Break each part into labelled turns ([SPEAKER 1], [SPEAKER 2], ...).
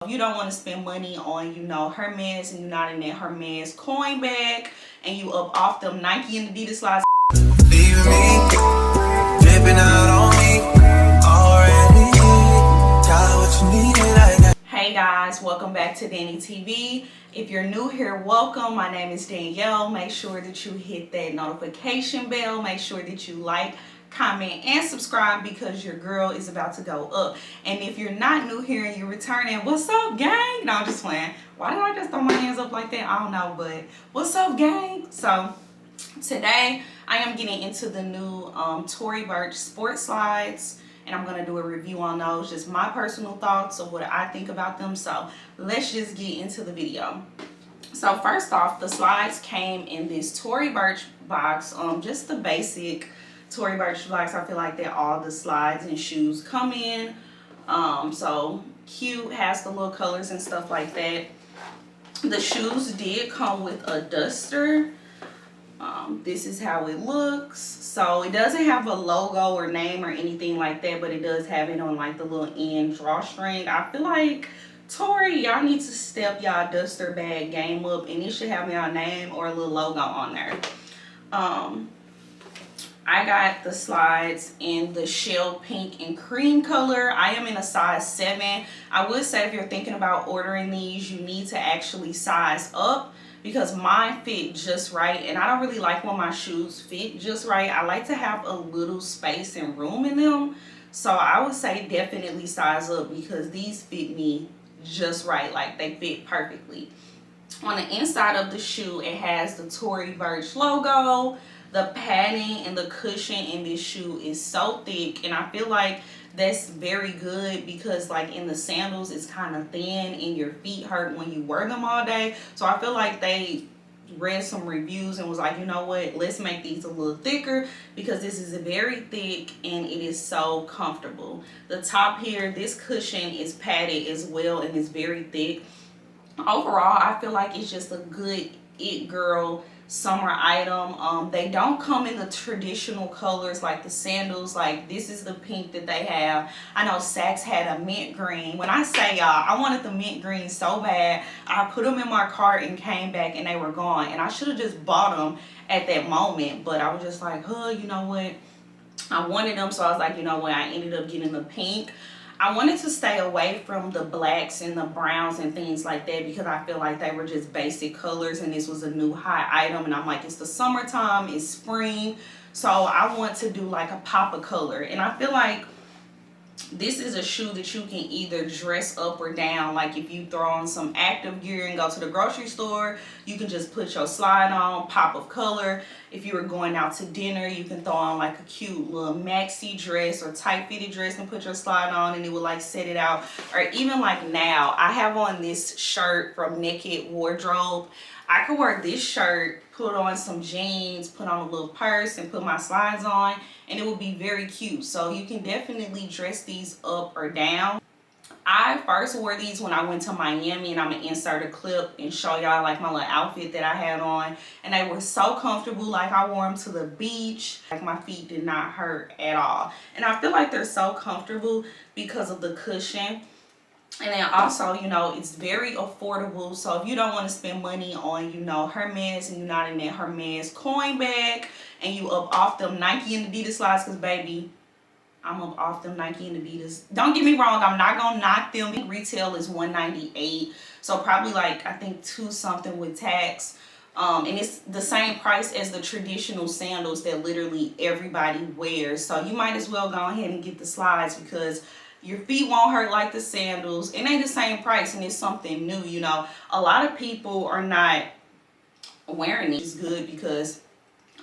[SPEAKER 1] If you don't want to spend money on, Hermes, and you're not in that Hermes coin bag, and you up off them Nike and Adidas slides.
[SPEAKER 2] Leaving me, dripping out on me, already got what you needed, I got.
[SPEAKER 1] Hey guys, welcome back to Danni TV. If you're new here, welcome. My name is Danielle. Make sure that you hit that notification bell. Make sure that you like, comment, and subscribe because your girl is about to go up. And if you're not new here and you're returning, what's up, gang? No, I'm just playing. Why did I just throw my hands up like that? I don't know, but what's up, gang? So today I am getting into the new Tory Burch sports slides, and I'm gonna do a review on those, just my personal thoughts of what I think about them. So let's just get into the video. So first off, the slides came in this Tory Burch box, just the basic Tory Burch box. I feel like that all the slides and shoes come in. So cute, has the little colors and stuff like that. The shoes did come with a duster. This is how it looks. So it doesn't have a logo or name or anything like that, but it does have it on like the little end drawstring. I feel like Tory, y'all need to step y'all duster bag game up, and it should have y'all name or a little logo on there. I got the slides in the shell pink and cream color. I am in a size 7. I would say if you're thinking about ordering these, you need to actually size up, because mine fit just right, and I don't really like when my shoes fit just right. I like to have a little space and room in them. So I would say definitely size up, because these fit me just right. Like, they fit perfectly. On the inside of the shoe, it has the Tory Burch logo. The padding and the cushion in this shoe is so thick, and I feel like that's very good, because like in the sandals it's kind of thin and your feet hurt when you wear them all day. So I feel like they read some reviews and was like, you know what, let's make these a little thicker, because this is very thick and it is so comfortable. The top here, this cushion is padded as well and is very thick. Overall, I feel like it's just a good it girl summer item. They don't come in the traditional colors like the sandals. Like, this is the pink that they have. I know Saks had a mint green. When I say y'all, I wanted the mint green so bad, I put them in my cart and came back and they were gone, and I should have just bought them at that moment, but I was just like, you know what, I wanted them, so I was like, you know what, I ended up getting the pink. I wanted to stay away from the blacks and the browns and things like that, because I feel like they were just basic colors, and this was a new hot item, and I'm like, it's the summertime, it's spring, so I want to do like a pop of color. And I feel like this is a shoe that you can either dress up or down. Like, if you throw on some active gear and go to the grocery store, you can just put your slide on, pop of color. If you were going out to dinner, you can throw on like a cute little maxi dress or tight fitted dress and put your slide on, and it would like set it out. Or even like now, I have on this shirt from Naked Wardrobe. I could wear this shirt, put on some jeans, put on a little purse, and put my slides on, and it would be very cute. So you can definitely dress these up or down. I first wore these when I went to Miami, and I'm gonna insert a clip and show y'all like my little outfit that I had on, and they were so comfortable. Like, I wore them to the beach, like my feet did not hurt at all, and I feel like they're so comfortable because of the cushion. And then also, it's very affordable. So if you don't want to spend money on, Hermes, and you're not in that Hermes coin bag, and you up off them Nike and Adidas slides, because baby, I'm up off them Nike and Adidas. Don't get me wrong, I'm not gonna knock them. Retail is $198, so probably like, I think $2 something with tax. And it's the same price as the traditional sandals that literally everybody wears. So you might as well go ahead and get the slides, because your feet won't hurt like the sandals, and they the same price, and it's something new. A lot of people are not wearing these. Good, because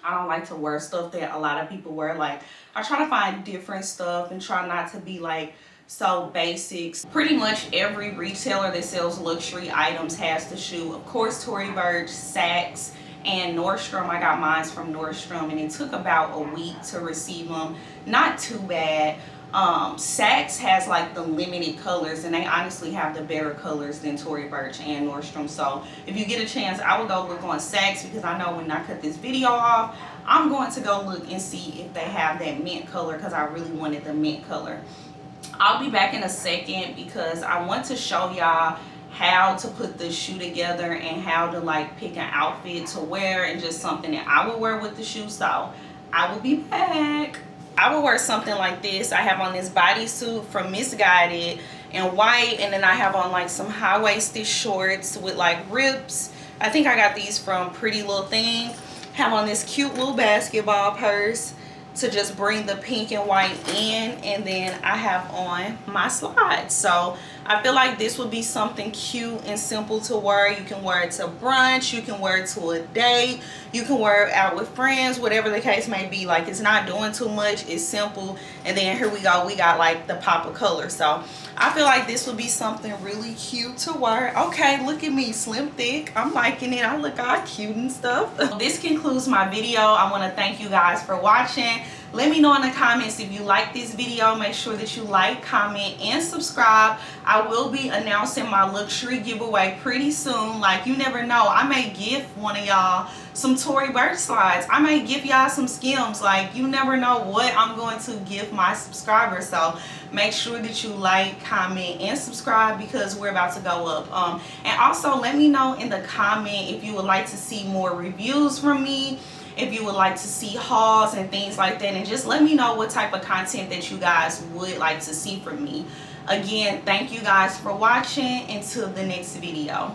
[SPEAKER 1] I don't like to wear stuff that a lot of people wear. Like, I try to find different stuff and try not to be like so basics. Pretty much every retailer that sells luxury items has the shoe. Of course, Tory Burch, Saks, and Nordstrom. I got mine from Nordstrom, and it took about a week to receive them. Not too bad. Saks has like the limited colors, and they honestly have the better colors than Tory Burch and Nordstrom. So if you get a chance, I would go look on Saks, because I know when I cut this video off, I'm going to go look and see if they have that mint color, because I really wanted the mint color. I'll be back in a second because I want to show y'all how to put the shoe together and how to like pick an outfit to wear and just something that I would wear with the shoe. So I will be back. I would wear something like this. I have on this bodysuit from Misguided in white, and then I have on like some high-waisted shorts with like rips. I think I got these from Pretty Little Thing. Have on this cute little basketball purse to just bring the pink and white in, and then I have on my slides. So I feel like this would be something cute and simple to wear. You can wear it to brunch, you can wear it to a date, you can wear it out with friends, whatever the case may be. Like, it's not doing too much, it's simple, and then here we go, we got like the pop of color. So I feel like this would be something really cute to wear. Okay, look at me, slim thick. I'm liking it. I look all cute and stuff. This concludes my video. I want to thank you guys for watching. Let me know in the comments if you like this video. Make sure that you like, comment, and subscribe. I will be announcing my luxury giveaway pretty soon. Like, you never know, I may gift one of y'all some Tory Burch slides. I may give y'all some Skims. Like, you never know what I'm going to give my subscribers. So make sure that you like, comment, and subscribe because we're about to go up. And also let me know in the comment if you would like to see more reviews from me, if you would like to see hauls and things like that, and just let me know what type of content that you guys would like to see from me. Again, thank you guys for watching. Until the next video.